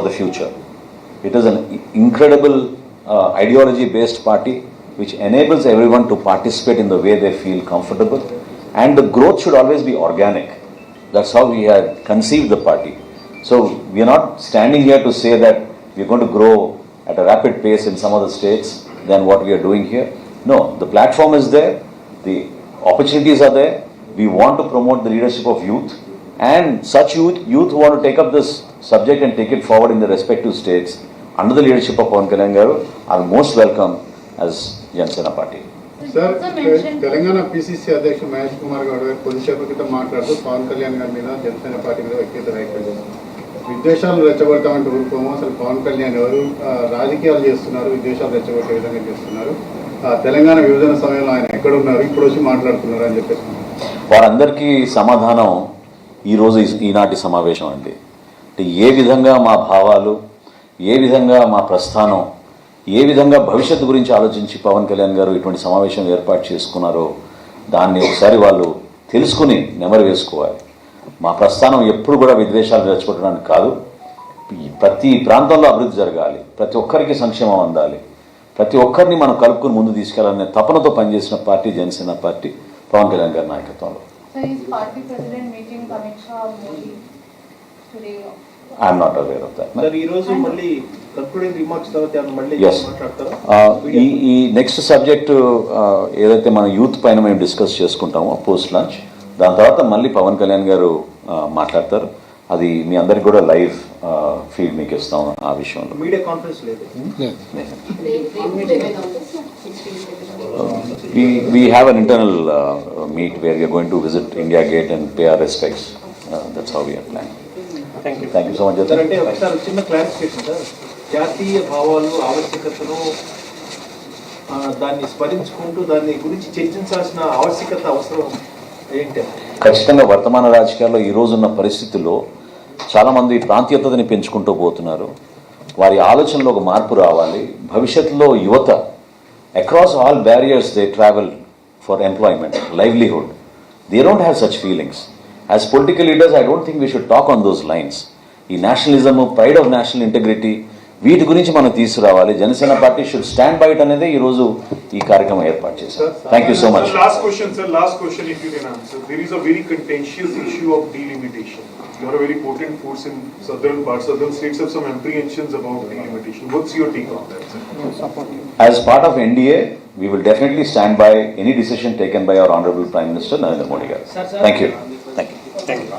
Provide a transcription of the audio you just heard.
the future. It is an incredible ideology-based party which enables everyone to participate in the way they feel comfortable, and the growth should always be organic. That's how we had conceived the party. So we are not standing here to say that we are going to grow at a rapid pace in some other states than what we are doing here. No, the platform is there, the opportunities are there. We want to promote the leadership of youth, and such youth who want to take up this subject and take it forward in the respective states under the leadership of Pawan Kalyan garu are most welcome as Janasena Party. Sir, Telangana PCC అధ్యక్షుడు మహేష్ కుమార్ గౌడ్ గారు కొద్దిసేపు క్రితం మాట్లాడుతూ పవన్ కళ్యాణ్ గారి మీద Janasena party మీద వ్యక్తిగత వ్యాఖ్యలు చేస్తున్నారు. విద్వేషాలు రెచ్చగొడతామంటే ఊరుకోమో. అసలు పవన్ కళ్యాణ్ ఎవరు రాజకీయాలు చేస్తున్నారు, విద్వేషాలు రెచ్చగొట్టే విధంగా చేస్తున్నారు. తెలంగాణ విభజన సమయంలో ఆయన ఎక్కడున్నారు, ఇప్పుడు వచ్చి మాట్లాడుతున్నారు అని చెప్పేసి వారందరికీ సమాధానం ఈరోజు ఈనాటి సమావేశం అండి. అంటే ఏ విధంగా మా భావాలు, ఏ విధంగా మా ప్రస్థానం, ఏ విధంగా భవిష్యత్తు గురించి ఆలోచించి పవన్ కళ్యాణ్ గారు ఇటువంటి సమావేశం ఏర్పాటు చేసుకున్నారో దాన్ని ఒకసారి వాళ్ళు తెలుసుకుని నెమరు వేసుకోవాలి. మా ప్రస్థానం ఎప్పుడు కూడా విద్వేషాలు రెచ్చగొట్టడానికి కాదు. ప్రతి ప్రాంతంలో అభివృద్ధి జరగాలి, ప్రతి ఒక్కరికి సంక్షేమం అందాలి, ప్రతి ఒక్కరిని మనం కలుపుకుని ముందు తీసుకెళ్లాలనే తపనతో పనిచేసిన పార్టీ జనసేన పార్టీ పవన్ కళ్యాణ్ గారి నాయకత్వంలో. I'm not aware of that. ఈ నెక్స్ట్ సబ్జెక్టు ఏదైతే మన యూత్ పైన మేము డిస్కస్ చేసుకుంటామో పోస్ట్ లంచ్, దాని తర్వాత మళ్ళీ పవన్ కళ్యాణ్ గారు మాట్లాడతారు. అది మీ అందరికి కూడా లైవ్ ఫీడ్ మీకు ఇస్తాం. ఆ విషయంలో మీడియా కాన్ఫరెన్స్ లేదు. We have an internal meet where we are going to visit India Gate and pay our respects. That's how we are planning. Thank you. Thank you so much. Sir, అంటే ఒకసారి చిన్న clarification sir. జాతీయ భావాలు ఆవశ్యకతను దాన్ని స్మరించుకుంటూ దాని గురించి చర్చించాల్సిన ఆవశ్యకత అవసరం ఏంటి? ఖచ్చితంగా వర్తమాన రాజకీయాల్లో ఈ రోజున్న పరిస్థితుల్లో చాలామంది ప్రాంతీయతని పెంచుకుంటూ పోతున్నారు. వారి ఆలోచనలో ఒక మార్పు రావాలి. భవిష్యత్తులో యువత across all barriers they travel for employment, livelihood. They don't have such feelings. As political leaders, I don't think we should talk on those lines. ఈ nationalism, pride of national integrity, వీటి గురించి మనం తీసుకురావాలి. Janasena party should stand by it అనేది ఈ రోజు ఈ కార్యక్రమం ఏర్పాటు చేశారు. Thank you so much. Last question, sir. Last question, if you can answer. There is a very contentious issue of delimitation. You are a very potent force in southern parts. Southern states have some apprehensions about delimitation. What's your take on that, sir? As part of NDA, we will definitely stand by any decision taken by our Honorable Prime Minister Narendra Modi garu. Thank you. Thank you. Thank you.